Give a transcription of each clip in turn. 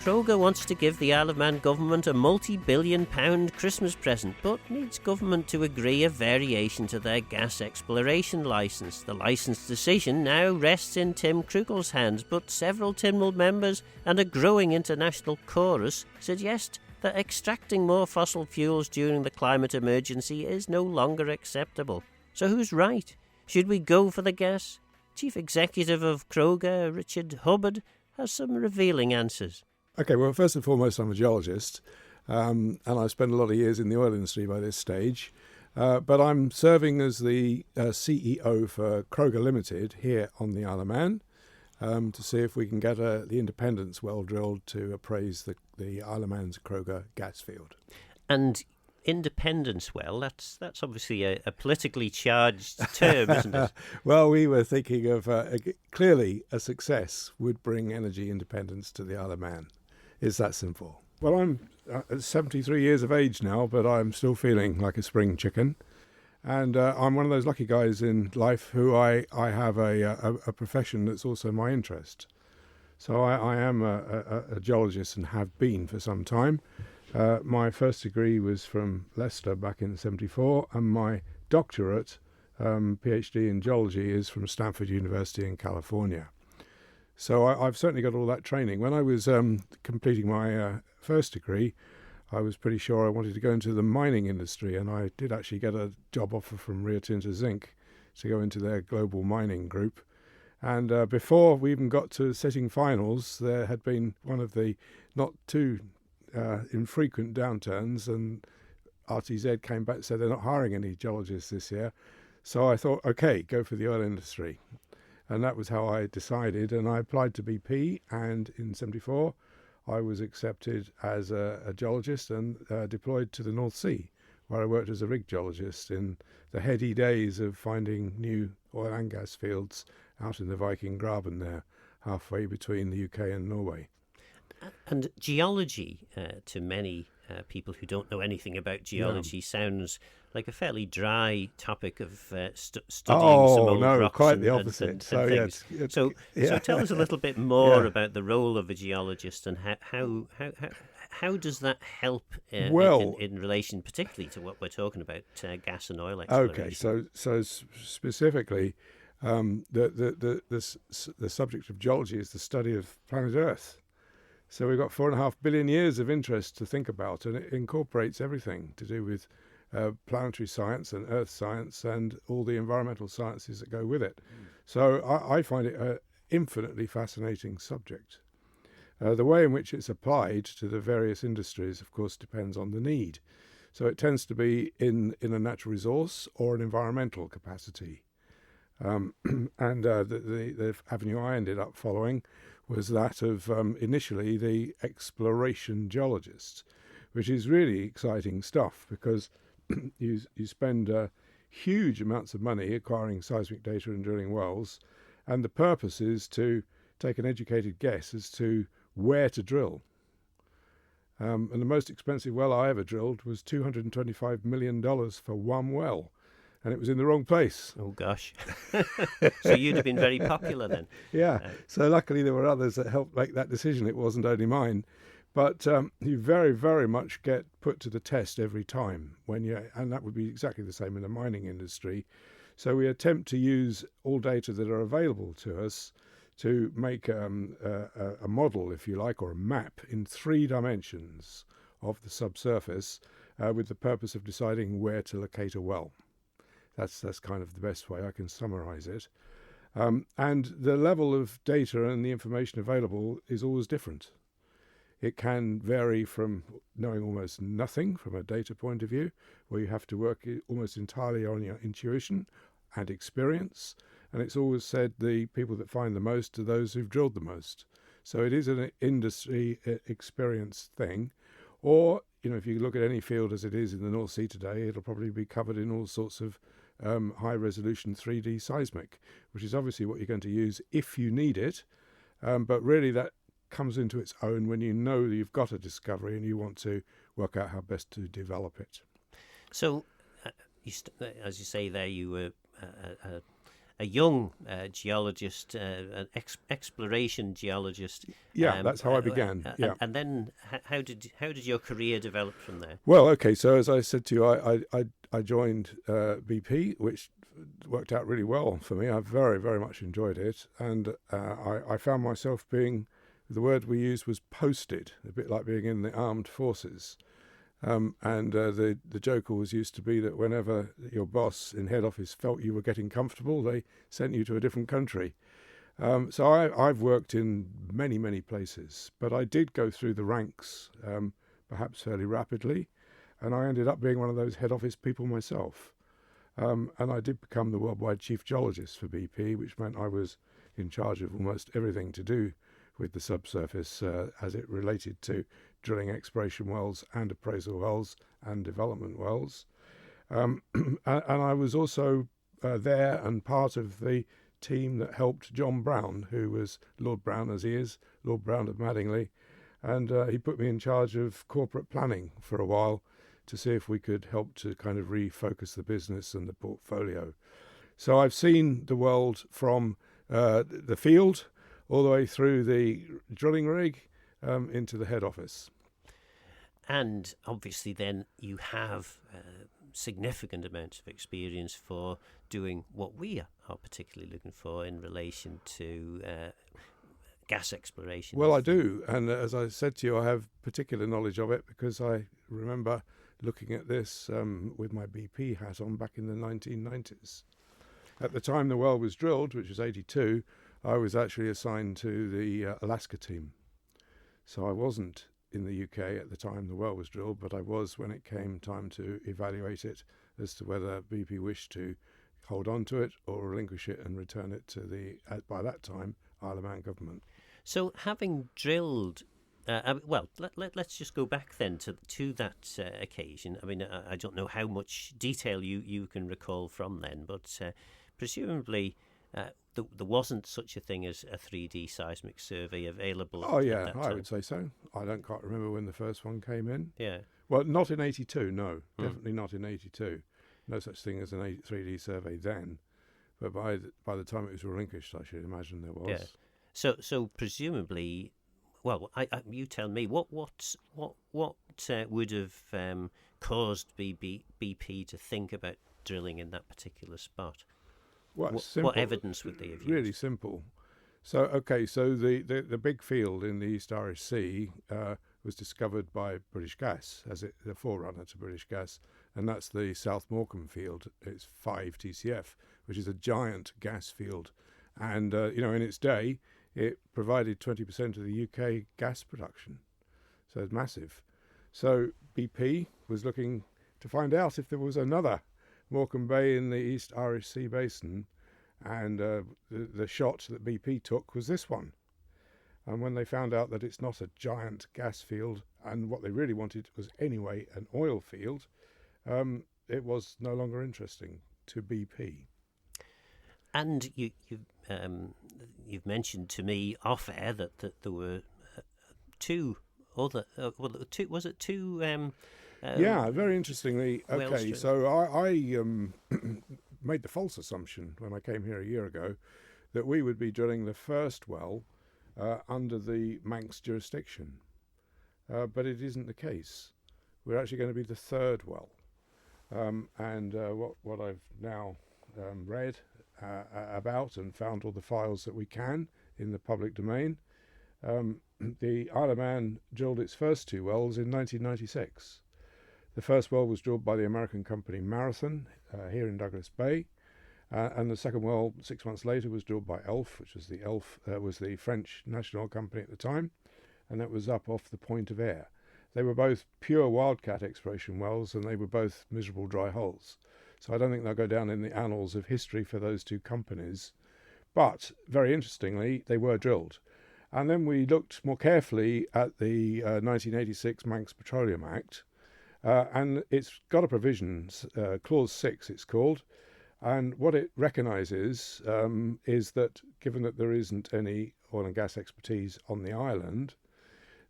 Crogga wants to give the Isle of Man government a multi-billion-pound Christmas present, but needs government to agree a variation to their gas exploration licence. The licence decision now rests in Tim Krugel's hands, but several Tynwald members and a growing international chorus suggest that extracting more fossil fuels during the climate emergency is no longer acceptable. So who's right? Should we go for the gas? Chief Executive of Crogga, Richard Hubbard, has some revealing answers. Okay, well, first and foremost, I'm a geologist, and I've spent a lot of years in the oil industry by this stage. But I'm serving as the CEO for Crogga Limited here on the Isle of Man to see if we can get the Independence well drilled to appraise the Isle of Man's Crogga gas field. And Independence well, that's obviously a politically charged term, isn't it? Well, we were thinking of clearly a success would bring energy independence to the Isle of Man. It's that simple. Well, I'm 73 years of age now, but I'm still feeling like a spring chicken. And I'm one of those lucky guys in life who I have a profession that's also my interest. So I am a geologist and have been for some time. My first degree was from Leicester back in '74, and my doctorate, PhD in geology, is from Stanford University in California. So I've certainly got all that training. When I was completing my first degree, I was pretty sure I wanted to go into the mining industry, and I did actually get a job offer from Rio Tinto Zinc to go into their global mining group. And before we even got to setting finals, there had been one of the not too infrequent downturns, and RTZ came back and said they're not hiring any geologists this year. So I thought, okay, go for the oil industry. And that was how I decided, and I applied to BP, and in '74 I was accepted as a geologist and deployed to the North Sea, where I worked as a rig geologist in the heady days of finding new oil and gas fields out in the Viking Graben there, halfway between the UK and Norway. And geology, to many people who don't know anything about geology, sounds like a fairly dry topic of studying some old rocks. Quite the opposite. And things. So tell us a little bit more about the role of a geologist and how does that help in relation, particularly to what we're talking about, gas and oil exploration. Okay, so specifically, the subject of geology is the study of planet Earth. So we've got 4.5 billion years of interest to think about, and it incorporates everything to do with planetary science and earth science and all the environmental sciences that go with it. So I find it an infinitely fascinating subject. The way in which it's applied to the various industries, of course, depends on the need. So it tends to be in a natural resource or an environmental capacity. And the avenue I ended up following was that of initially the exploration geologist, which is really exciting stuff because you spend huge amounts of money acquiring seismic data and drilling wells, and the purpose is to take an educated guess as to where to drill. And the most expensive well I ever drilled was $225 million for one well. And it was in the wrong place. Oh, gosh. So you'd have been very popular then. Yeah. So luckily there were others that helped make that decision. It wasn't only mine. But you very, very much get put to the test every time. And that would be exactly the same in the mining industry. So we attempt to use all data that are available to us to make a model, if you like, or a map in 3 dimensions of the subsurface with the purpose of deciding where to locate a well. That's kind of the best way I can summarize it. And the level of data and the information available is always different. It can vary from knowing almost nothing from a data point of view, where you have to work almost entirely on your intuition and experience. And it's always said the people that find the most are those who've drilled the most. So it is an industry experience thing. Or, if you look at any field as it is in the North Sea today, it'll probably be covered in all sorts of high-resolution 3D seismic, which is obviously what you're going to use if you need it. But really that comes into its own when you know that you've got a discovery and you want to work out how best to develop it. So, as you say there, you were a young geologist, an exploration geologist. Yeah, that's how I began. Yeah. And then how did your career develop from there? Well, okay. So as I said to you, I joined BP, which worked out really well for me. I very, very much enjoyed it, and I found myself being, the word we used was posted, a bit like being in the armed forces. And the joke always used to be that whenever your boss in head office felt you were getting comfortable, they sent you to a different country. So I've worked in many, many places, but I did go through the ranks, perhaps fairly rapidly, and I ended up being one of those head office people myself. And I did become the worldwide chief geologist for BP, which meant I was in charge of almost everything to do with the subsurface as it related to drilling exploration wells and appraisal wells and development wells. And I was also there and part of the team that helped John Brown, who was Lord Brown, as he is, Lord Brown of Madingley. And he put me in charge of corporate planning for a while to see if we could help to kind of refocus the business and the portfolio. So I've seen the world from the field all the way through the drilling rig into the head office. And obviously then you have significant amounts of experience for doing what we are particularly looking for in relation to gas exploration. Well, I do. And as I said to you, I have particular knowledge of it because I remember looking at this with my BP hat on back in the 1990s. At the time the well was drilled, which was 82, I was actually assigned to the Alaska team. So I wasn't in the UK at the time the well was drilled, but I was when it came time to evaluate it as to whether BP wished to hold on to it or relinquish it and return it to the, by that time, Isle of Man government. So having drilled, let's just go back then to that occasion. I mean, I don't know how much detail you can recall from then, but presumably there wasn't such a thing as a 3D seismic survey available. Oh, yeah, at that time. I would say so. I don't quite remember when the first one came in. Yeah. Well, not in 82, no. Definitely not in 82. No such thing as an 3D survey then. But by the time it was relinquished, I should imagine there was. Yeah. So presumably, well, you tell me, what would have caused BP to think about drilling in that particular spot? Well, what evidence would they have used? Really simple. So, okay, so the big field in the East Irish Sea was discovered by British Gas as the forerunner to British Gas, and that's the South Morecambe field. It's 5 TCF, which is a giant gas field. And, in its day, it provided 20% of the UK gas production. So it's massive. So BP was looking to find out if there was another Morecambe Bay in the East Irish Sea basin, and the shot that BP took was this one. And when they found out that it's not a giant gas field, and what they really wanted was anyway an oil field, it was no longer interesting to BP. And you've mentioned to me off air that there were two other two. Yeah, very interestingly. Okay, Wales so I made the false assumption when I came here a year ago that we would be drilling the first well under the Manx jurisdiction, but it isn't the case. We're actually going to be the third well, and what I've now read about and found all the files that we can in the public domain. The Isle of Man drilled its first 2 wells in 1996. The first well was drilled by the American company Marathon here in Douglas Bay, and the second well 6 months later was drilled by ELF, which was was the French national company at the time, and that was up off the Point of Ayr. They were both pure wildcat exploration wells, and they were both miserable dry holes. So I don't think they'll go down in the annals of history for those 2 companies. But very interestingly, they were drilled. And then we looked more carefully at the 1986 Manx Petroleum Act, and it's got a provision, Clause 6 it's called, and what it recognises is that given that there isn't any oil and gas expertise on the island,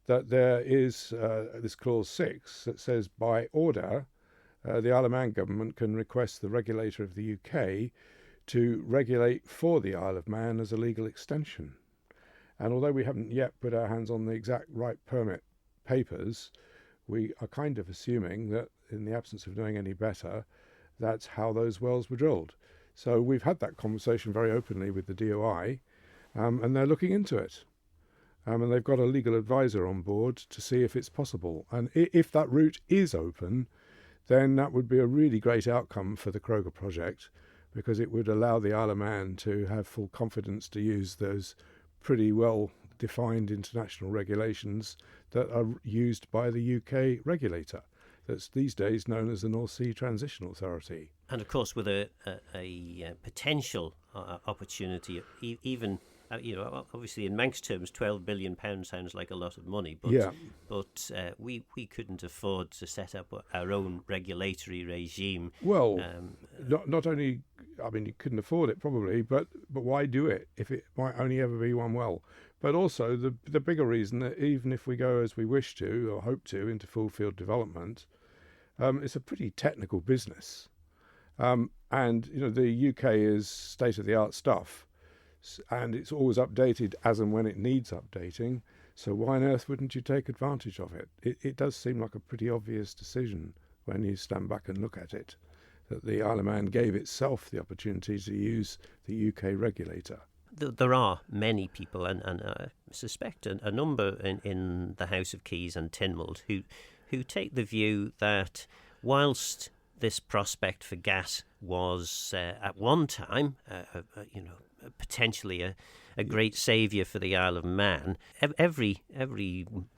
that there is this Clause 6 that says by order, the Isle of Man government can request the regulator of the UK to regulate for the Isle of Man as a legal extension. And although we haven't yet put our hands on the exact right permit papers, we are kind of assuming that in the absence of knowing any better, that's how those wells were drilled. So we've had that conversation very openly with the DOI, and they're looking into it. And they've got a legal advisor on board to see if it's possible. And if that route is open, then that would be a really great outcome for the Crogga project, because it would allow the Isle of Man to have full confidence to use those pretty well-defined international regulations that are used by the UK regulator, that's these days known as the North Sea Transition Authority. And of course, with a potential opportunity, even obviously in Manx terms, £12 billion sounds like a lot of money, but we couldn't afford to set up our own regulatory regime. Well, not only, I mean, you couldn't afford it probably, but why do it if it might only ever be one well? But also the bigger reason that even if we go as we wish to or hope to into full field development, it's a pretty technical business, and the UK is state of the art stuff. And it's always updated as and when it needs updating. So why on earth wouldn't you take advantage of it? It does seem like a pretty obvious decision when you stand back and look at it, that the Isle of Man gave itself the opportunity to use the UK regulator. There are many people, and I suspect a number in the House of Keys and Tynwald who take the view that whilst this prospect for gas was at one time, potentially a great saviour for the Isle of Man. Every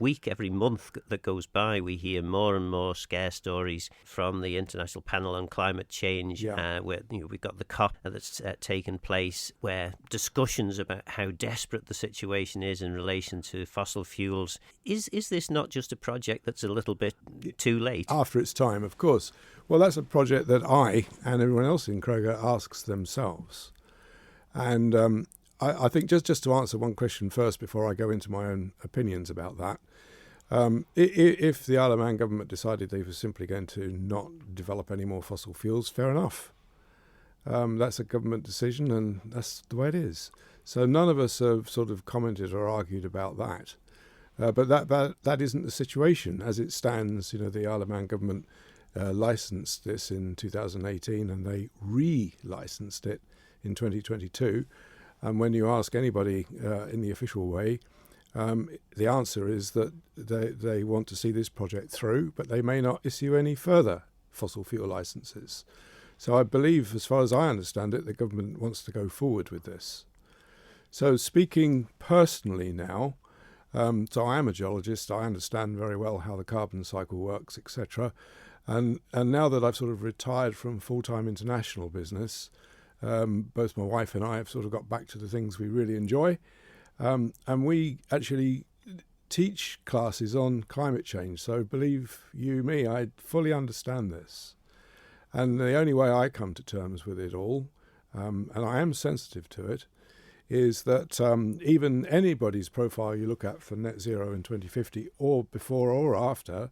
week, every month that goes by, we hear more and more scare stories from the International Panel on Climate Change, where we've got the COP that's taken place, where discussions about how desperate the situation is in relation to fossil fuels. Is this not just a project that's a little bit too late? After its time, of course. Well, that's a project that I and everyone else in Crogga asks themselves. And I think just to answer one question first before I go into my own opinions about that, if the Isle of Man government decided they were simply going to not develop any more fossil fuels, fair enough. That's a government decision and that's the way it is. So none of us have sort of commented or argued about that. But that isn't the situation. As it stands, the Isle of Man government licensed this in 2018 and they re-licensed it in 2022, and when you ask anybody in the official way, the answer is that they want to see this project through, but they may not issue any further fossil fuel licenses. So I believe, as far as I understand it, the government wants to go forward with this. So speaking personally now, so I am a geologist, I understand very well how the carbon cycle works, etc. And now that I've sort of retired from full-time international business, both my wife and I have sort of got back to the things we really enjoy. And we actually teach classes on climate change. So believe you me, I fully understand this. And the only way I come to terms with it all, and I am sensitive to it, is that even anybody's profile you look at for net zero in 2050 or before or after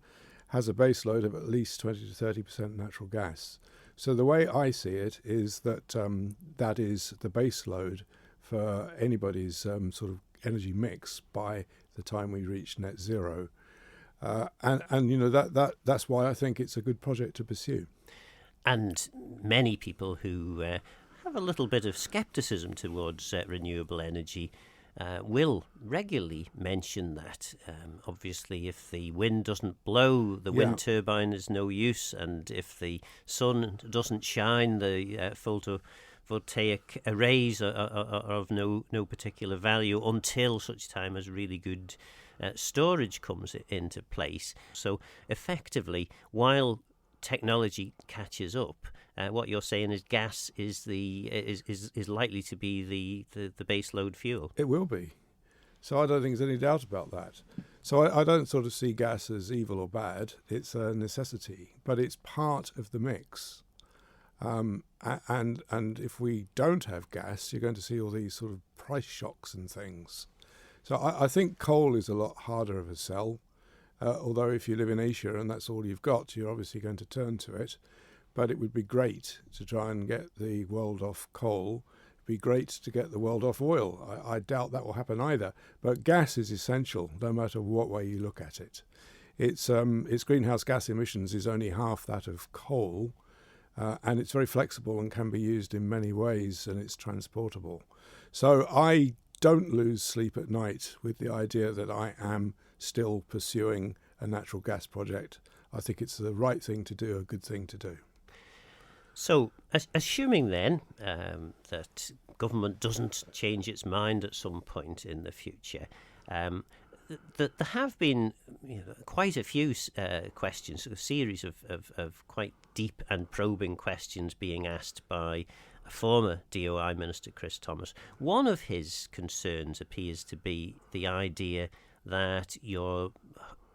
has a base load of at least 20 to 30% natural gas. So the way I see it is that that is the base load for anybody's sort of energy mix by the time we reach net zero. And that's why I think it's a good project to pursue. And many people who have a little bit of scepticism towards renewable energy will regularly mention that. Obviously, if the wind doesn't blow, the wind turbine is no use, and if the sun doesn't shine, the photovoltaic arrays are of no particular value until such time as really good storage comes into place. So effectively, while technology catches up, what you're saying is gas is likely to be the base load fuel. It will be. So I don't think there's any doubt about that. So I don't sort of see gas as evil or bad. It's a necessity, but it's part of the mix. And if we don't have gas, you're going to see all these sort of price shocks and things. So I think coal is a lot harder of a sell. Although if you live in Asia and that's all you've got, you're obviously going to turn to it. but it would be great to try and get the world off coal. It'd be great to get the world off oil. I doubt that will happen either. But gas is essential, no matter what way you look at it. Its greenhouse gas emissions is only half that of coal, and it's very flexible and can be used in many ways, and it's transportable. So I don't lose sleep at night with the idea that I am still pursuing a natural gas project. I think it's the right thing to do, a good thing to do. So, assuming then that government doesn't change its mind at some point in the future, there have been quite a few questions, a series of quite deep and probing questions being asked by former DOI Minister Chris Thomas. One of his concerns appears to be the idea that you're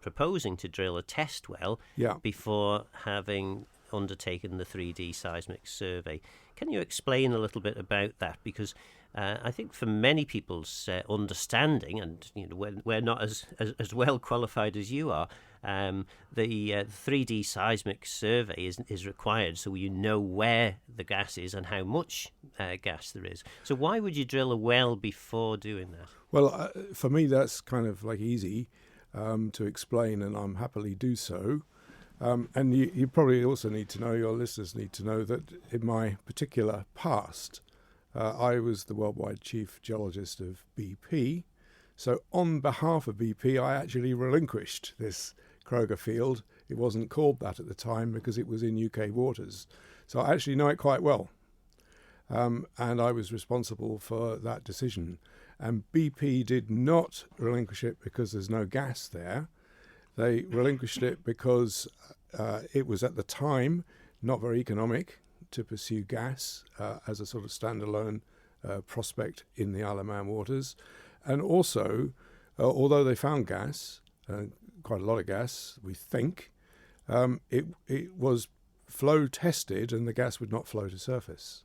proposing to drill a test well before having undertaken the 3D seismic survey. Can you explain a little bit about that? Because I think for many people's understanding, and we're not as well qualified as you are, the 3D seismic survey is required so you know where the gas is and how much gas there is. So why would you drill a well before doing that? Well, for me, that's kind of like easy to explain, and I'm happily do so. And you probably also need to know, your listeners need to know, that in my particular past, I was the worldwide chief geologist of BP. So on behalf of BP, I actually relinquished this Crogga field. It wasn't called that at the time because it was in UK waters. So I actually know it quite well. And I was responsible for that decision. And BP did not relinquish it because there's no gas there. They relinquished it because it was at the time not very economic to pursue gas as a sort of standalone prospect in the Isle of Man waters. And also, although they found gas, quite a lot of gas, we think, it was flow tested and the gas would not flow to surface.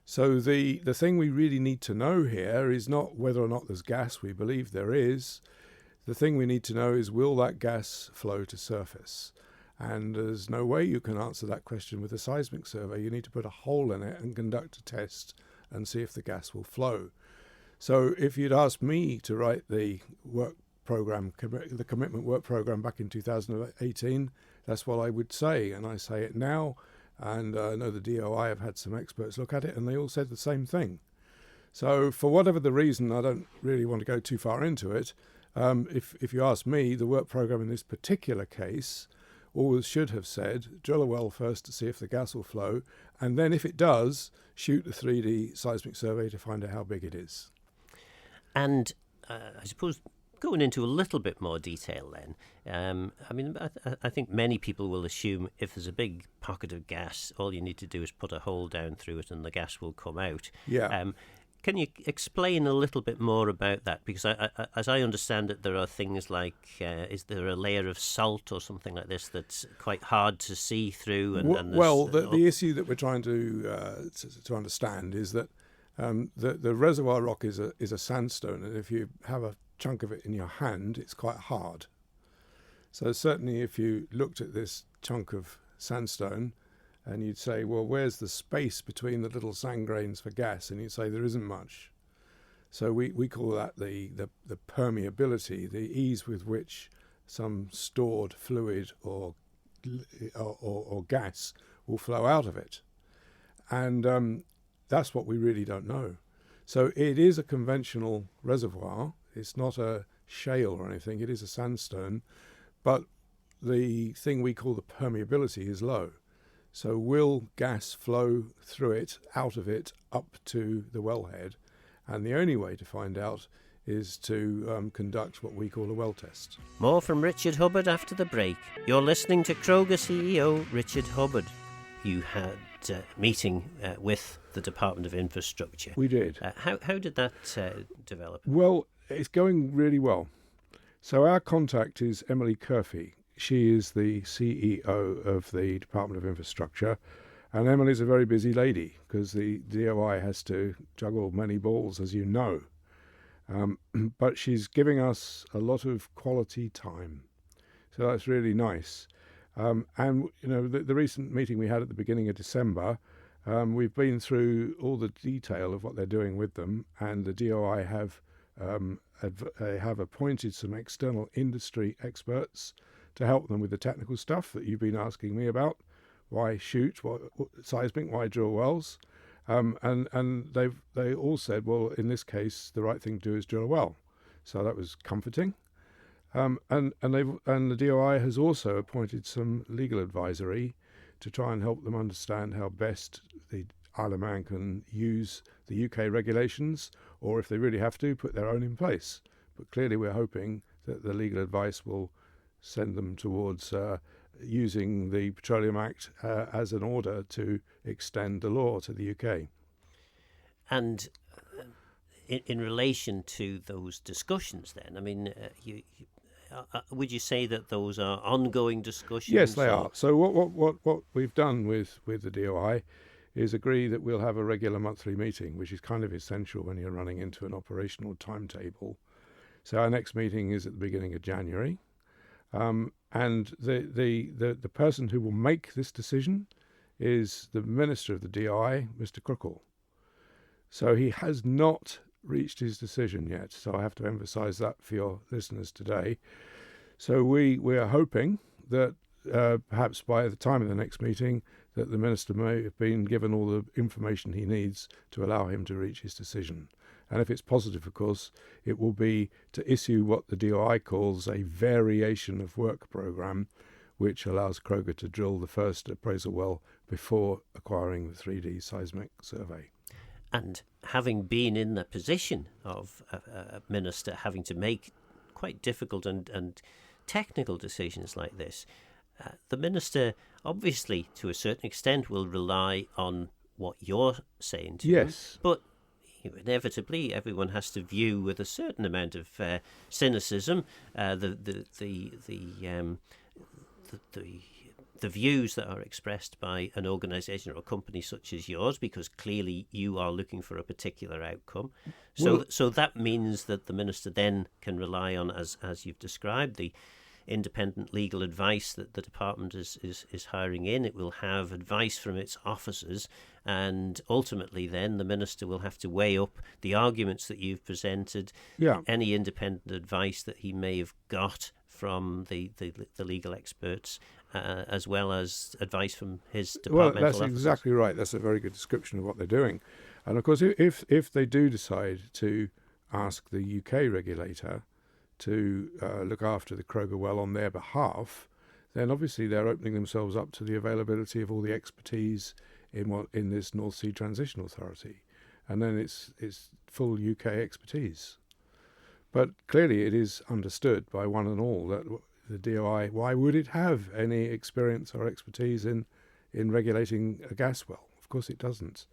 So the thing we really need to know here is not whether or not there's gas. We believe there is. The thing we need to know is, will that gas flow to surface? And there's no way you can answer that question with a seismic survey. You need to put a hole in it and conduct a test and see if the gas will flow. So if you'd asked me to write the work program, the commitment work program back in 2018, that's what I would say. And I say it now. And I know the DOI have had some experts look at it, and they all said the same thing. So for whatever the reason, I don't really want to go too far into it. If you ask me, the work program in this particular case always should have said, drill a well first to see if the gas will flow, and then if it does, shoot the 3D seismic survey to find out how big it is. And I suppose going into a little bit more detail then, I think many people will assume if there's a big pocket of gas, all you need to do is put a hole down through it and the gas will come out. Yeah. Can you explain a little bit more about that? Because as I understand it, there are things like, is there a layer of salt or something like this that's quite hard to see through? The issue that we're trying to understand is that the reservoir rock is a sandstone, and if you have a chunk of it in your hand, it's quite hard. So certainly if you looked at this chunk of sandstone, and you'd say, well, where's the space between the little sand grains for gas? And you'd say there isn't much. So we call that the permeability, the ease with which some stored fluid or gas will flow out of it. And that's what we really don't know. So it is a conventional reservoir. It's not a shale or anything. It is a sandstone. But the thing we call the permeability is low. So will gas flow through it, out of it, up to the wellhead? And the only way to find out is to conduct what we call a well test. More from Richard Hubbard after the break. You're listening to Crogga CEO Richard Hubbard. You had a meeting with the Department of Infrastructure. We did. How did that develop? Well, it's going really well. So our contact is Emily Curfey. She is the CEO of the Department of Infrastructure, and Emily's a very busy lady because the DOI has to juggle many balls, as you know. But she's giving us a lot of quality time, so that's really nice. And the recent meeting we had at the beginning of December, we've been through all the detail of what they're doing with them, and the DOI have appointed some external industry experts to help them with the technical stuff that you've been asking me about. Why shoot? What seismic? Why drill wells? And they all said, well, in this case, the right thing to do is drill a well. So that was comforting. And the DOI has also appointed some legal advisory to try and help them understand how best the Isle of Man can use the UK regulations, or if they really have to, put their own in place. But clearly we're hoping that the legal advice will send them towards using the Petroleum Act as an order to extend the law to the UK. And in relation to those discussions then, I mean, would you say that those are ongoing discussions? Yes, they are. So what we've done with the DOI is agree that we'll have a regular monthly meeting, which is kind of essential when you're running into an operational timetable. So our next meeting is at the beginning of January. And the person who will make this decision is the Minister of the DI, Mr. Crogga. So he has not reached his decision yet. So I have to emphasise that for your listeners today. So we are hoping that perhaps by the time of the next meeting, that the Minister may have been given all the information he needs to allow him to reach his decision. And if it's positive, of course, it will be to issue what the DOI calls a variation of work programme, which allows Crogga to drill the first appraisal well before acquiring the 3D seismic survey. And having been in the position of a minister having to make quite difficult and technical decisions like this, the minister obviously to a certain extent will rely on what you're saying to him. Yes. But inevitably everyone has to view with a certain amount of cynicism the views that are expressed by an organisation or a company such as yours, because clearly you are looking for a particular outcome. So that means that the minister then can rely on, as you've described, the independent legal advice that the department is hiring in. It will have advice from its officers, and ultimately then the minister will have to weigh up the arguments that you've presented, any independent advice that he may have got from the legal experts, as well as advice from his departmental officers. Well, that's exactly right. That's a very good description of what they're doing. And of course, if they do decide to ask the UK regulator to look after the Crogga well on their behalf, then obviously they're opening themselves up to the availability of all the expertise in this North Sea Transition Authority, and then it's full UK expertise. But clearly, it is understood by one and all that the DOI, why would it have any experience or expertise in regulating a gas well? Of course, it doesn't.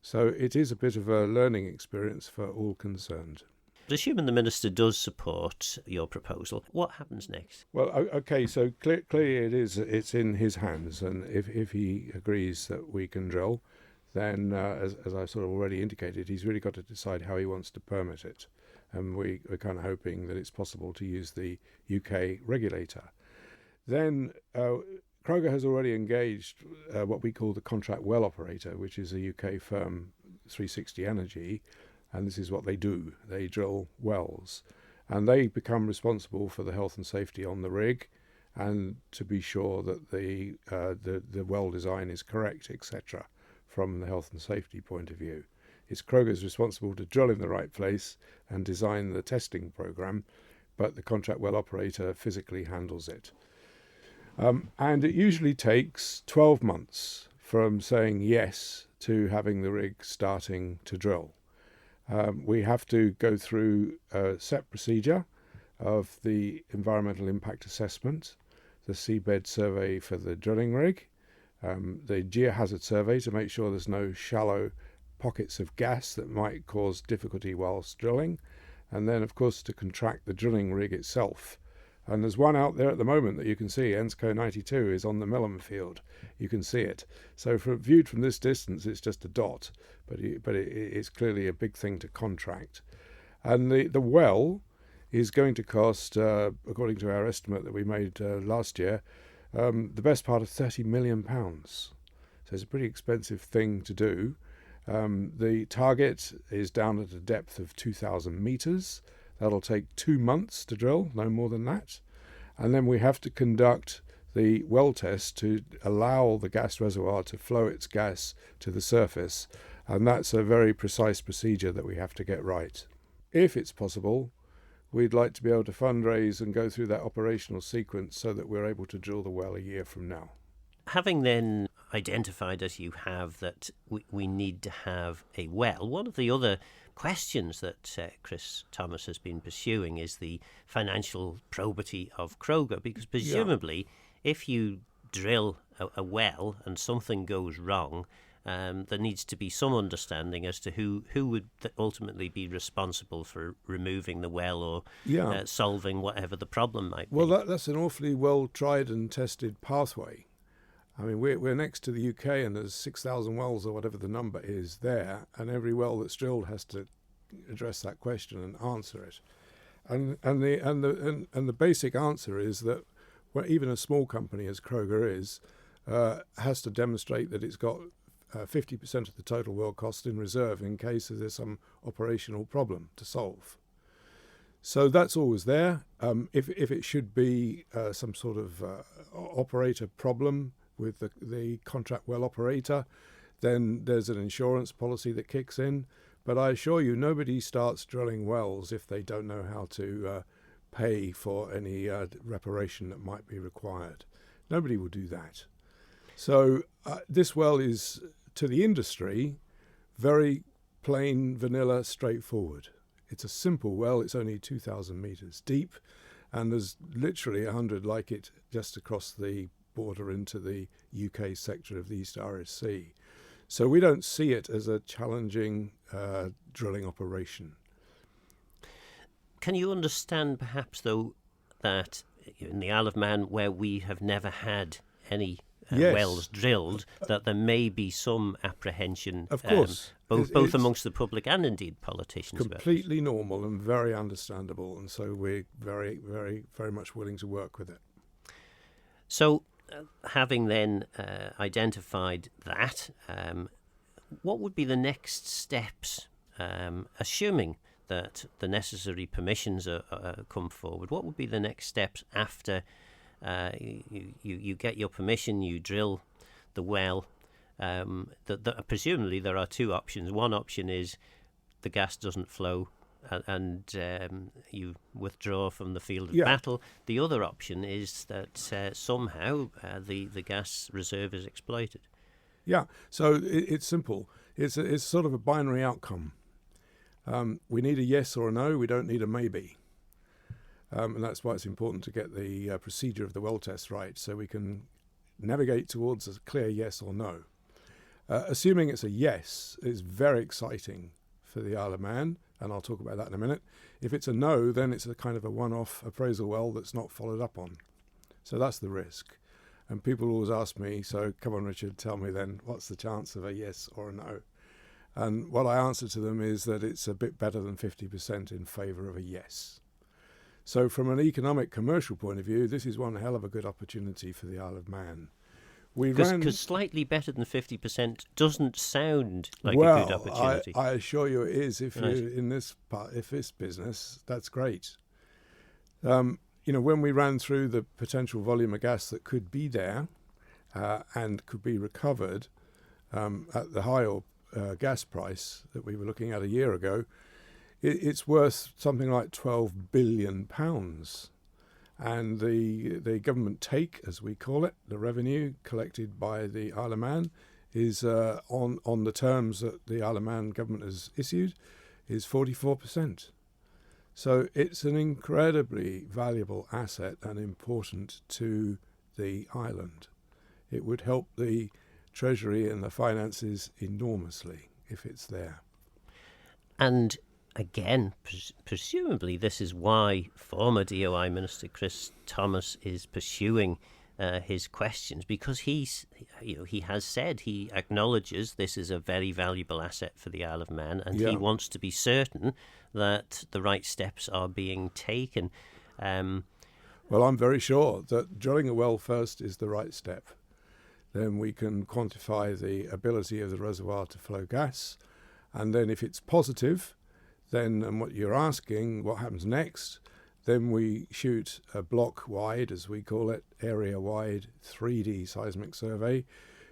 So it is a bit of a learning experience for all concerned. Assuming the minister does support your proposal, what happens next? Well, okay, so clearly it's in his hands, and if he agrees that we can drill, then as I sort of already indicated, he's really got to decide how he wants to permit it, and we're kind of hoping that it's possible to use the UK regulator. Then Crogga has already engaged what we call the contract well operator, which is a UK firm, 360 Energy. And this is what they do. They drill wells, and they become responsible for the health and safety on the rig, and to be sure that the well design is correct, etc., from the health and safety point of view. It's Crogga's responsible to drill in the right place and design the testing program, but the contract well operator physically handles it. And it usually takes 12 months from saying yes to having the rig starting to drill. We have to go through a set procedure of the environmental impact assessment, the seabed survey for the drilling rig, the geohazard survey to make sure there's no shallow pockets of gas that might cause difficulty whilst drilling, and then, of course, to contract the drilling rig itself. And there's one out there at the moment that you can see, Ensco 92, is on the Millam field. You can see it. So viewed from this distance, it's just a dot, but it's clearly a big thing to contract. And the well is going to cost, according to our estimate that we made last year, the best part of £30 million. So it's a pretty expensive thing to do. The target is down at a depth of 2,000 metres. That'll take 2 months to drill, no more than that. And then we have to conduct the well test to allow the gas reservoir to flow its gas to the surface. And that's a very precise procedure that we have to get right. If it's possible, we'd like to be able to fundraise and go through that operational sequence so that we're able to drill the well a year from now. Having then identified, as you have, that we need to have a well, one of the other questions that Chris Thomas has been pursuing is the financial probity of Crogga, because presumably if you drill a well and something goes wrong, there needs to be some understanding as to who would ultimately be responsible for removing the well or solving whatever the problem might be. Well, that's an awfully well tried and tested pathway. I mean, we're next to the UK, and there's 6,000 wells or whatever the number is there, and every well that's drilled has to address that question and answer it. And the basic answer is that even a small company as Crogga is has to demonstrate that it's got 50% of the total well cost in reserve in case there's some operational problem to solve. So that's always there. If it should be some sort of operator problem with the contract well operator, then there's an insurance policy that kicks in. But I assure you, nobody starts drilling wells if they don't know how to pay for any reparation that might be required. Nobody will do that. So this well is, to the industry, very plain, vanilla, straightforward. It's a simple well. It's only 2,000 metres deep, and there's literally 100 like it just across the border into the UK sector of the East Irish Sea. So we don't see it as a challenging drilling operation. Can you understand perhaps, though, that in the Isle of Man, where we have never had any wells drilled, that there may be some apprehension, of course, both amongst the public and indeed politicians? Completely normal and very understandable, and so we're very, very, very much willing to work with it. So, having then identified that, what would be the next steps, assuming that the necessary permissions come forward? What would be the next steps after you get your permission, you drill the well? Presumably there are two options. One option is the gas doesn't flow and you withdraw from the field of battle. The other option is that somehow the gas reserve is exploited. Yeah, so it's simple. It's sort of a binary outcome. We need a yes or a no. We don't need a maybe. And that's why it's important to get the procedure of the well test right, so we can navigate towards a clear yes or no. Assuming it's a yes, it's very exciting for the Isle of Man, and I'll talk about that in a minute. If it's a no, then it's a kind of a one-off appraisal well that's not followed up on. So that's the risk. And people always ask me, so come on, Richard, tell me then, what's the chance of a yes or a no? And what I answer to them is that it's a bit better than 50% in favour of a yes. So from an economic, commercial point of view, this is one hell of a good opportunity for the Isle of Man. Because slightly better than 50% doesn't sound like a good opportunity. I assure you it is. If you're in this business, that's great. When we ran through the potential volume of gas that could be there and could be recovered at the high gas price that we were looking at a year ago, it's worth something like £12 billion. And the government take, as we call it, the revenue collected by the Isle of Man, is on the terms that the Isle of Man government has issued, is 44%. So it's an incredibly valuable asset and important to the island. It would help the Treasury and the finances enormously if it's there. And again, presumably this is why former DOI Minister Chris Thomas is pursuing his questions, because he has said he acknowledges this is a very valuable asset for the Isle of Man, and he wants to be certain that the right steps are being taken. Well, I'm very sure that drilling a well first is the right step. Then we can quantify the ability of the reservoir to flow gas. And then if it's positive, then, and what you're asking, what happens next, then we shoot a block-wide, as we call it, area-wide 3D seismic survey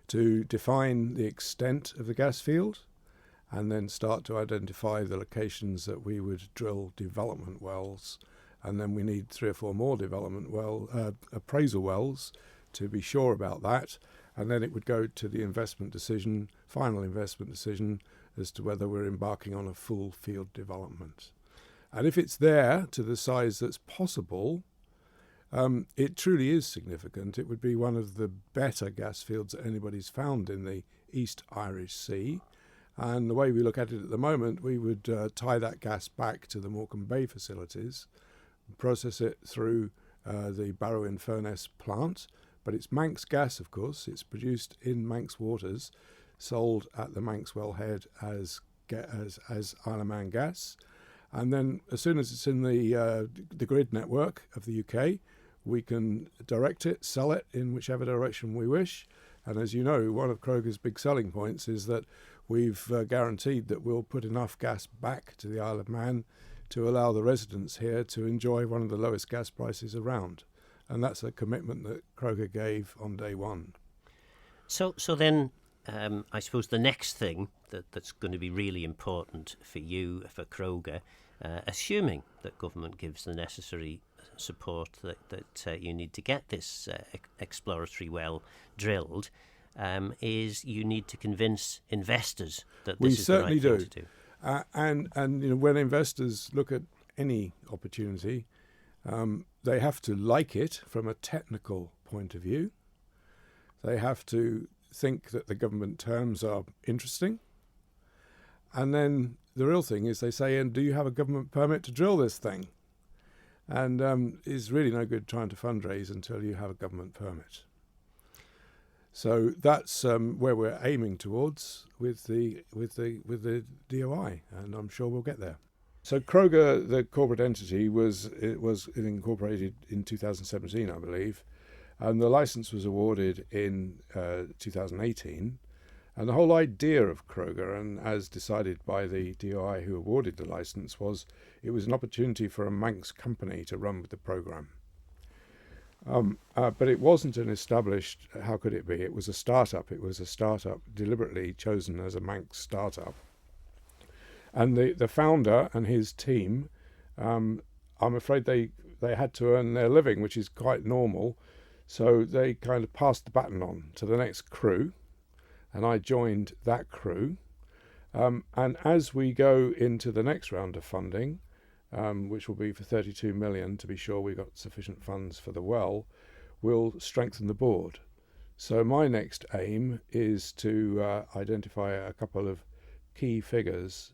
to define the extent of the gas field and then start to identify the locations that we would drill development wells. And then we need 3 or 4 more appraisal wells to be sure about that. And then it would go to the final investment decision as to whether we're embarking on a full field development. And if it's there to the size that's possible, it truly is significant. It would be one of the better gas fields that anybody's found in the East Irish Sea. And the way we look at it at the moment, we would tie that gas back to the Morecambe Bay facilities, process it through the Barrow-in-Furness plant. But it's Manx gas, of course. It's produced in Manx waters, sold at the Manx wellhead as Isle of Man gas. And then as soon as it's in the grid network of the UK, we can direct it, sell it in whichever direction we wish. And as you know, one of Crogga's big selling points is that we've guaranteed that we'll put enough gas back to the Isle of Man to allow the residents here to enjoy one of the lowest gas prices around. And that's a commitment that Crogga gave on day one. So then, I suppose the next thing that's going to be really important for you, for Crogga, assuming that government gives the necessary support that you need to get this exploratory well drilled, is you need to convince investors that this is the right thing to do. And when investors look at any opportunity, they have to like it from a technical point of view. They have to think that the government terms are interesting. And then the real thing is they say, and do you have a government permit to drill this thing? And it's really no good trying to fundraise until you have a government permit. So that's where we're aiming towards with the DOI, and I'm sure we'll get there. So Crogga, the corporate entity, was incorporated in 2017, I believe, and the license was awarded in 2018. And the whole idea of Crogga, and as decided by the DOI who awarded the license, was it was an opportunity for a Manx company to run with the program. But it wasn't an established, how could it be? It was a startup. It was a startup deliberately chosen as a Manx startup. And the founder and his team, I'm afraid they had to earn their living, which is quite normal. So they kind of passed the baton on to the next crew, and I joined that crew. And as we go into the next round of funding, which will be for 32 million to be sure we've got sufficient funds for the well, we'll strengthen the board. So my next aim is to identify a couple of key figures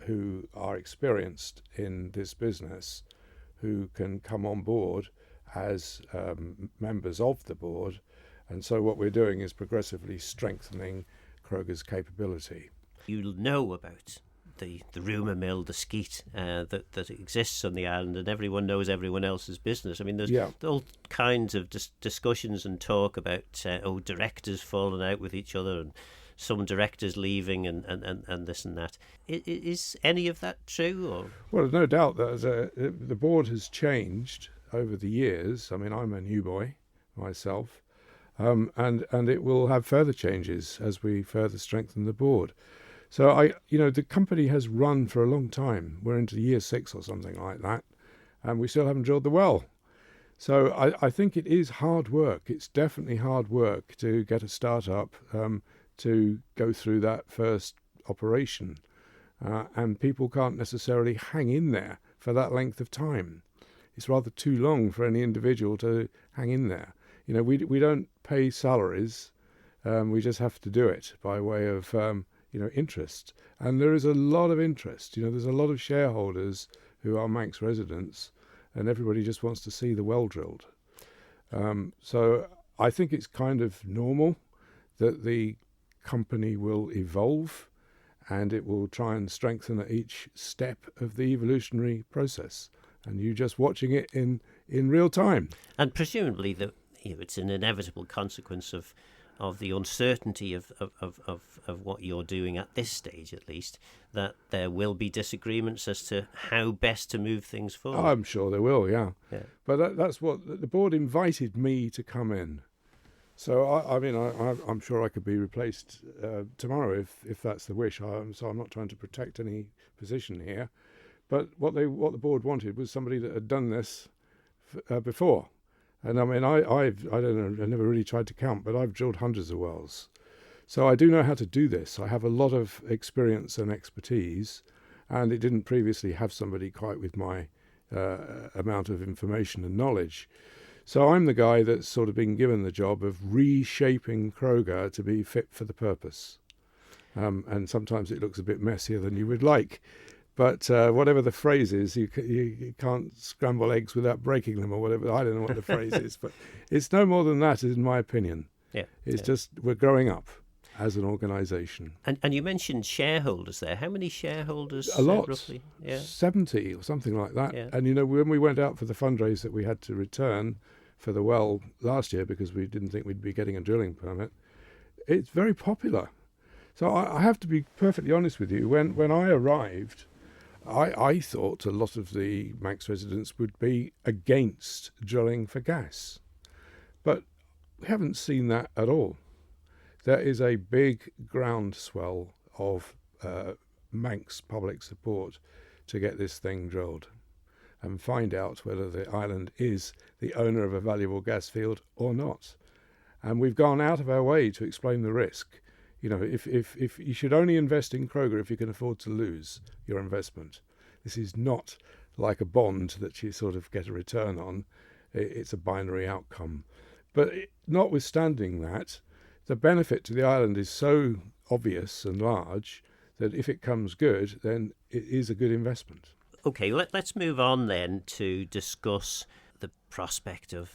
who are experienced in this business, who can come on board as members of the board. And so what we're doing is progressively strengthening Crogga's capability. You'll know about the rumour mill, the skeet that exists on the island, and everyone knows everyone else's business. I mean, there's all kinds of discussions and talk about directors falling out with each other and some directors leaving and this and that. Is any of that true? Or? Well, no doubt that the board has changed over the years. I mean, I'm a new boy myself, and it will have further changes as we further strengthen the board. So the company has run for a long time. We're into year 6 or something like that, and we still haven't drilled the well. So I think it is hard work. It's definitely hard work to get a startup to go through that first operation. And people can't necessarily hang in there for that length of time. It's rather too long for any individual to hang in there. We don't pay salaries. We just have to do it by way of interest. And there is a lot of interest. There's a lot of shareholders who are Manx residents, and everybody just wants to see the well drilled. So I think it's kind of normal that the company will evolve, and it will try and strengthen at each step of the evolutionary process. And you just watching it in in real time. And presumably it's an inevitable consequence of the uncertainty of what you're doing at this stage, at least, that there will be disagreements as to how best to move things forward. I'm sure there will, yeah. But that's what the board invited me to come in. So I'm sure I could be replaced tomorrow if that's the wish. So I'm not trying to protect any position here. But what the board wanted was somebody that had done this before. And I mean, I don't know, I never really tried to count, but I've drilled hundreds of wells. So I do know how to do this. I have a lot of experience and expertise, and it didn't previously have somebody quite with my amount of information and knowledge. So I'm the guy that's sort of been given the job of reshaping Crogga to be fit for the purpose. And sometimes it looks a bit messier than you would like. But whatever the phrase is, you can't scramble eggs without breaking them or whatever. I don't know what the phrase is, but it's no more than that, in my opinion. It's just we're growing up as an organisation. And you mentioned shareholders there. How many shareholders? A lot, roughly? 70 or something like that. Yeah. And, you know, when we went out for the fundraise that we had to return for the well last year because we didn't think we'd be getting a drilling permit, it's very popular. So I have to be perfectly honest with you. When I arrived, I thought a lot of the Manx residents would be against drilling for gas. But we haven't seen that at all. There is a big groundswell of Manx public support to get this thing drilled and find out whether the island is the owner of a valuable gas field or not. And we've gone out of our way to explain the risk. You know, if you should only invest in Crogga if you can afford to lose your investment. This is not like a bond that you sort of get a return on. It's a binary outcome. But notwithstanding that, the benefit to the island is so obvious and large that if it comes good, then it is a good investment. Okay, let's move on then to discuss the prospect of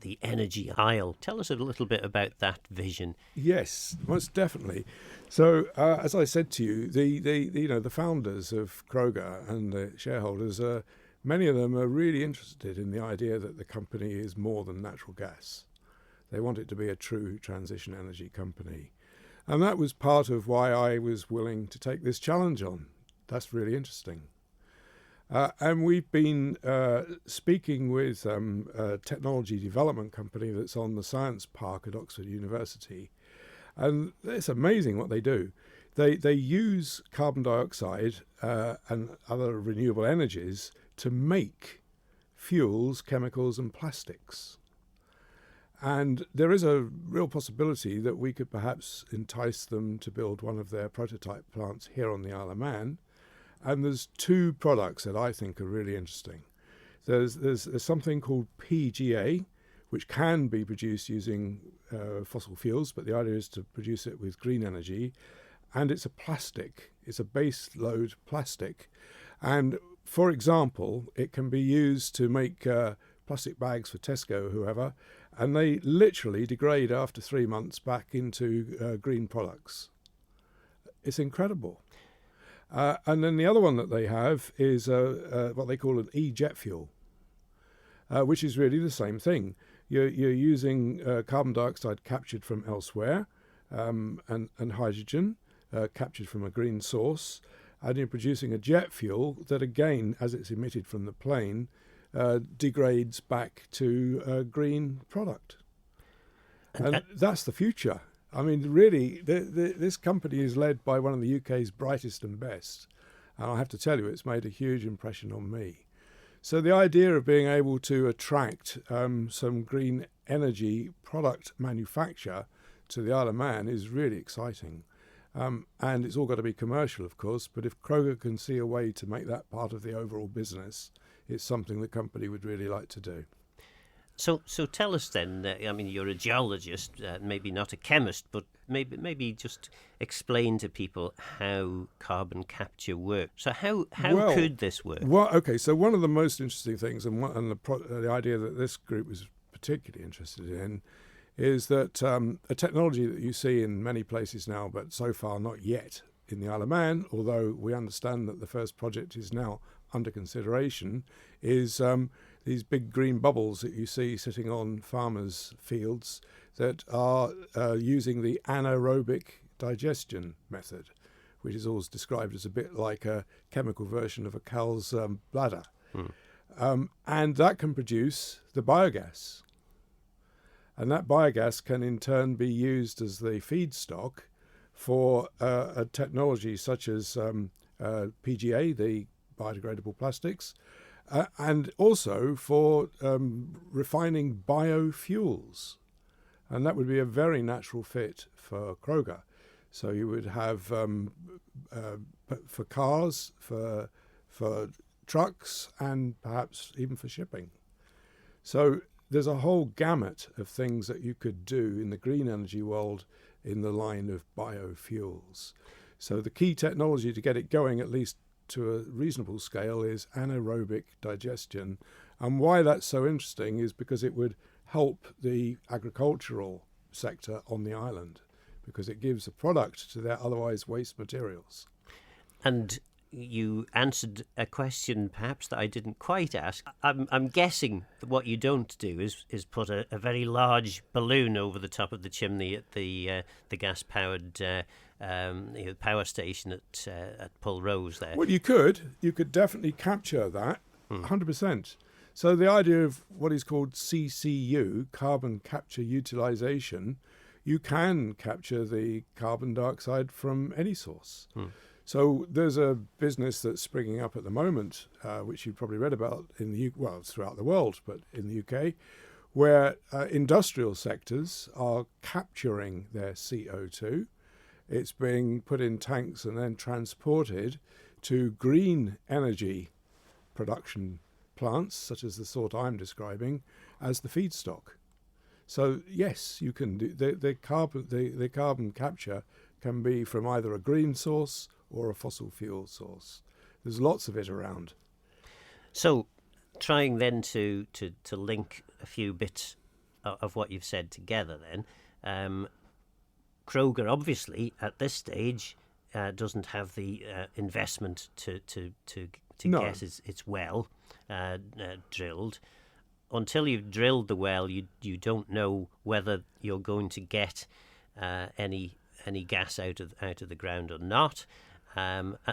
the Energy Isle. Tell us a little bit about that vision. Yes, most definitely. So, as I said to you, the founders of Crogga and the shareholders, many of them are really interested in the idea that the company is more than natural gas. They want it to be a true transition energy company. And that was part of why I was willing to take this challenge on. That's really interesting. And we've been speaking with a technology development company that's on the science park at Oxford University. And it's amazing what they do. They use carbon dioxide and other renewable energies to make fuels, chemicals and plastics. And there is a real possibility that we could perhaps entice them to build one of their prototype plants here on the Isle of Man. And there's two products that I think are really interesting. There's something called PGA, which can be produced using fossil fuels, but the idea is to produce it with green energy. And it's a plastic. It's a base load plastic. And for example, it can be used to make plastic bags for Tesco or whoever, and they literally degrade after 3 months back into green products. It's incredible. And then the other one that they have is what they call an e-jet fuel, which is really the same thing. You're using carbon dioxide captured from elsewhere and hydrogen captured from a green source, and you're producing a jet fuel that, again, as it's emitted from the plane, degrades back to a green product. And that's the future. I mean, really, this company is led by one of the UK's brightest and best. And I have to tell you, it's made a huge impression on me. So the idea of being able to attract some green energy product manufacture to the Isle of Man is really exciting. And it's all got to be commercial, of course, but if Crogga can see a way to make that part of the overall business, it's something the company would really like to do. So tell us then, I mean, you're a geologist, maybe not a chemist, but maybe just explain to people how carbon capture works. So how could this work? Well, okay, so one of the most interesting things, and the idea that this group was particularly interested in, is that a technology that you see in many places now, but so far not yet in the Isle of Man, although we understand that the first project is now under consideration, is the these big green bubbles that you see sitting on farmers' fields that are using the anaerobic digestion method, which is always described as a bit like a chemical version of a cow's bladder. And that can produce the biogas. And that biogas can in turn be used as the feedstock for a technology such as PGA, the biodegradable plastics, and also for refining biofuels. And that would be a very natural fit for Crogga. So you would have for cars, for trucks, and perhaps even for shipping. So there's a whole gamut of things that you could do in the green energy world in the line of biofuels. So the key technology to get it going, at least to a reasonable scale, is anaerobic digestion. And why that's so interesting is because it would help the agricultural sector on the island, because it gives a product to their otherwise waste materials. And you answered a question perhaps that I didn't quite ask. I'm guessing that what you don't do is put a very large balloon over the top of the chimney at the gas-powered power station at Pulrose there. Well, you could definitely capture that 100%. So the idea of what is called CCU, carbon capture utilization, you can capture the carbon dioxide from any source. So there's a business that's springing up at the moment, which you've probably read about in the it's throughout the world, but in the UK, where industrial sectors are capturing their CO2. It's being put in tanks and then transported to green energy production plants, such as the sort I'm describing, as the feedstock. So yes, you can do the carbon capture can be from either a green source or a fossil fuel source. There's lots of it around. So, trying then to link a few bits of what you've said together then, Crogga obviously at this stage doesn't have the investment to get its well drilled. Until you've drilled the well, you don't know whether you're going to get any gas out of the ground or not.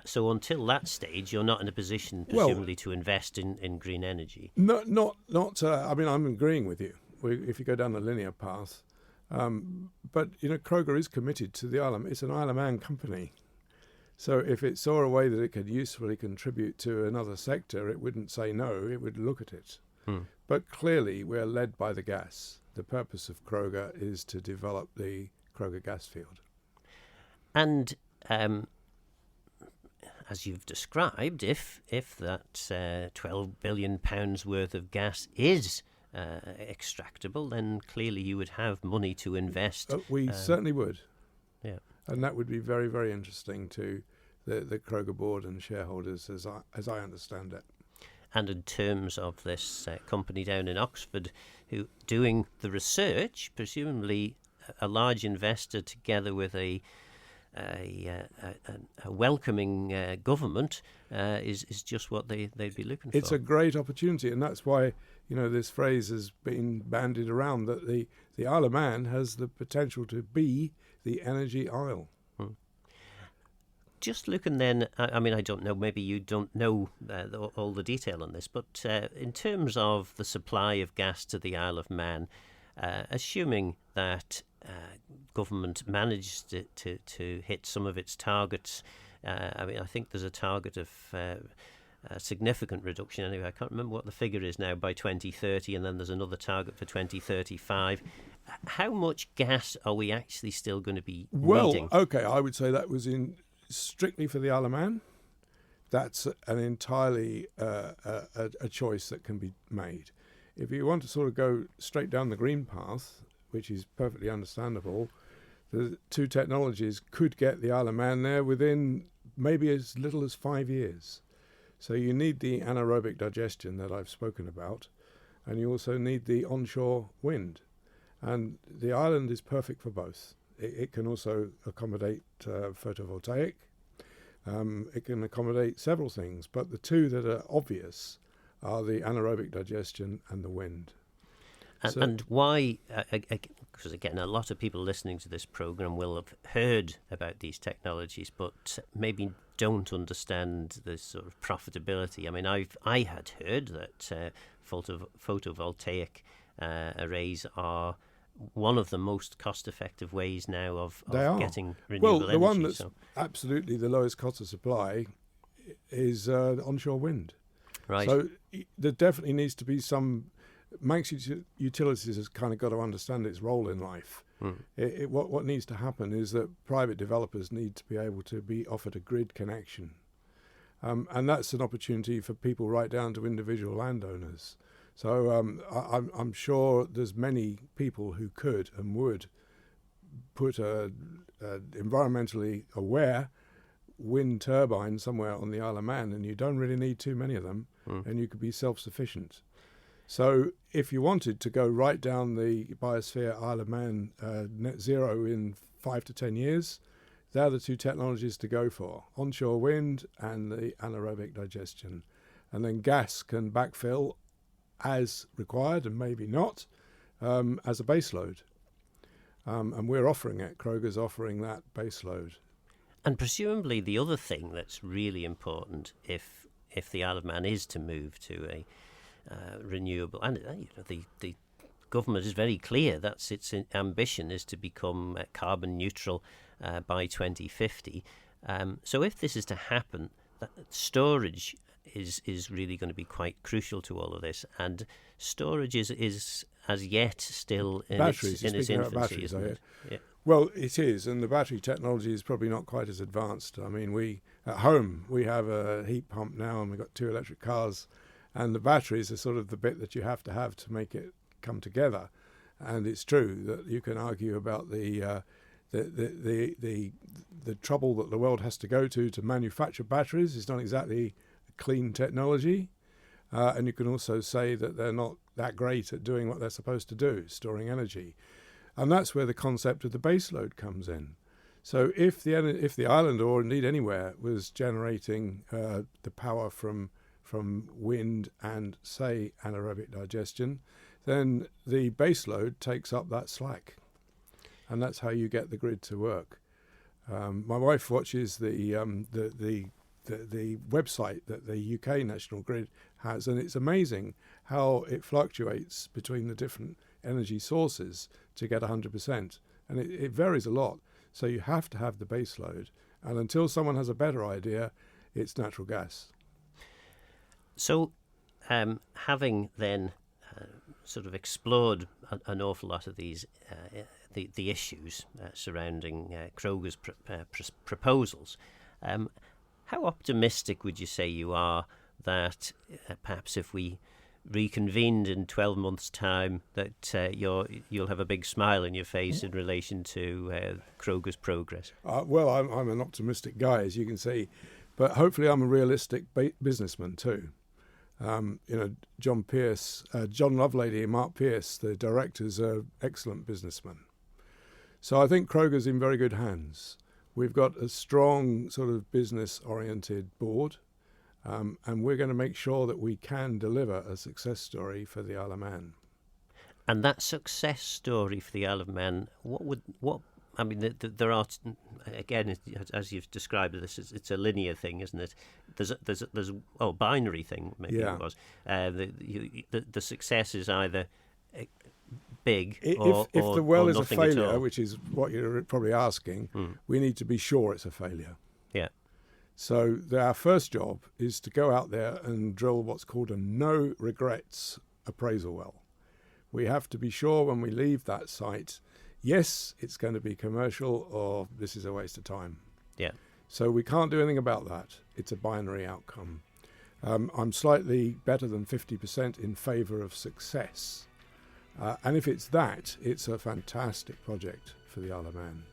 So until that stage, you're not in a position, presumably, to invest in green energy. Not. I mean, I'm agreeing with you. If you go down the linear path, but Crogga is committed to the Isle of Man. It's an Isle of Man company. So if it saw a way that it could usefully contribute to another sector, it wouldn't say no. It would look at it. But clearly, we're led by the gas. The purpose of Crogga is to develop the Crogga gas field. And as you've described, if that £12 billion worth of gas is extractable, then clearly you would have money to invest. We certainly would. Yeah. And that would be very, very interesting to the Crogga board and shareholders, as I understand it. And in terms of this company down in Oxford, who doing the research, presumably a large investor together with a welcoming government is just what they'd be looking for. It's a great opportunity, and that's why this phrase has been bandied around, that the Isle of Man has the potential to be the energy isle. Just looking then, I mean, I don't know, maybe you don't know all the detail on this, but in terms of the supply of gas to the Isle of Man, assuming that government managed to hit some of its targets, I mean, I think there's a target of a significant reduction anyway. I can't remember what the figure is now by 2030, and then there's another target for 2035. How much gas are we actually still going to be needing? Well, okay, I would say that was strictly for the Isle of Man. That's an entirely a choice that can be made. If you want to sort of go straight down the green path, which is perfectly understandable, the two technologies could get the Isle of Man there within maybe as little as 5 years. So you need the anaerobic digestion that I've spoken about, and you also need the onshore wind. And the island is perfect for both. It can also accommodate photovoltaic. It can accommodate several things, but the two that are obvious are the anaerobic digestion and the wind. And why, because again, a lot of people listening to this program will have heard about these technologies, but maybe don't understand the sort of profitability. I mean, I had heard that photovoltaic arrays are one of the most cost-effective ways now of getting renewable energy. Well, the one that's absolutely the lowest cost of supply is onshore wind. Right. So there definitely needs to be some. Manx Utilities has kind of got to understand its role in life. What needs to happen is that private developers need to be able to be offered a grid connection. And that's an opportunity for people right down to individual landowners. So I'm sure there's many people who could and would put a environmentally aware wind turbine somewhere on the Isle of Man, and you don't really need too many of them, and you could be self-sufficient. So if you wanted to go right down the biosphere Isle of Man net zero in 5 to 10 years, they're the two technologies to go for, onshore wind and the anaerobic digestion. And then gas can backfill as required and maybe not as a base load. And we're offering it. Crogga's offering that base load. And presumably the other thing that's really important if the Isle of Man is to move to a renewable, and the government is very clear that's its ambition is to become carbon neutral by 2050. So if this is to happen, storage is really going to be quite crucial to all of this, and storage is as yet still in its infancy, isn't it? Yeah. Well, it is, and the battery technology is probably not quite as advanced. I mean, at home we have a heat pump now, and we've got 2 electric cars. And the batteries are sort of the bit that you have to make it come together. And it's true that you can argue about the trouble that the world has to go to manufacture batteries. It's not exactly a clean technology. And you can also say that they're not that great at doing what they're supposed to do, storing energy. And that's where the concept of the base load comes in. So if the island, or indeed anywhere, was generating the power from wind and, say, anaerobic digestion, then the base load takes up that slack. And that's how you get the grid to work. My wife watches the website that the UK National Grid has, and it's amazing how it fluctuates between the different energy sources to get 100%. And it varies a lot. So you have to have the base load. And until someone has a better idea, it's natural gas. So, having then sort of explored an awful lot of these the issues surrounding Crogga's proposals, how optimistic would you say you are that perhaps if we reconvened in 12 months' time, that you'll have a big smile on your face in relation to Crogga's progress? Well, I'm an optimistic guy, as you can see, but hopefully I'm a realistic businessman too. John Lovelady and Mark Pierce, the directors, are excellent businessmen. So I think Crogga's in very good hands. We've got a strong sort of business-oriented board, and we're going to make sure that we can deliver a success story for the Isle of Man. And that success story for the Isle of Man, there are, again, as you've described this, it's a linear thing, isn't it? There's binary thing, maybe it was. The success is either big or if the well is a nothing failure, which is what you're probably asking, we need to be sure it's a failure. Yeah. So our first job is to go out there and drill what's called a no regrets appraisal well. We have to be sure when we leave that site, yes, it's going to be commercial, or this is a waste of time. Yeah. So we can't do anything about that. It's a binary outcome. I'm slightly better than 50% in favour of success. And if it's that, it's a fantastic project for the Isle of Man.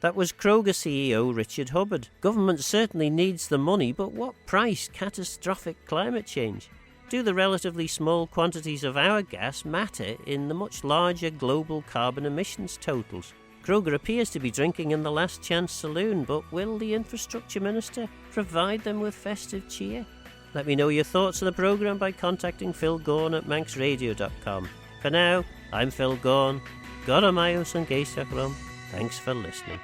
That was Crogga CEO Richard Hubbard. Government certainly needs the money, but what price catastrophic climate change? Do the relatively small quantities of our gas matter in the much larger global carbon emissions totals? Crogga appears to be drinking in the Last Chance saloon, but will the Infrastructure Minister provide them with festive cheer? Let me know your thoughts on the programme by contacting Phil Gorn at manxradio.com. For now, I'm Phil Gorn. God am I and geisach rum. Thanks for listening.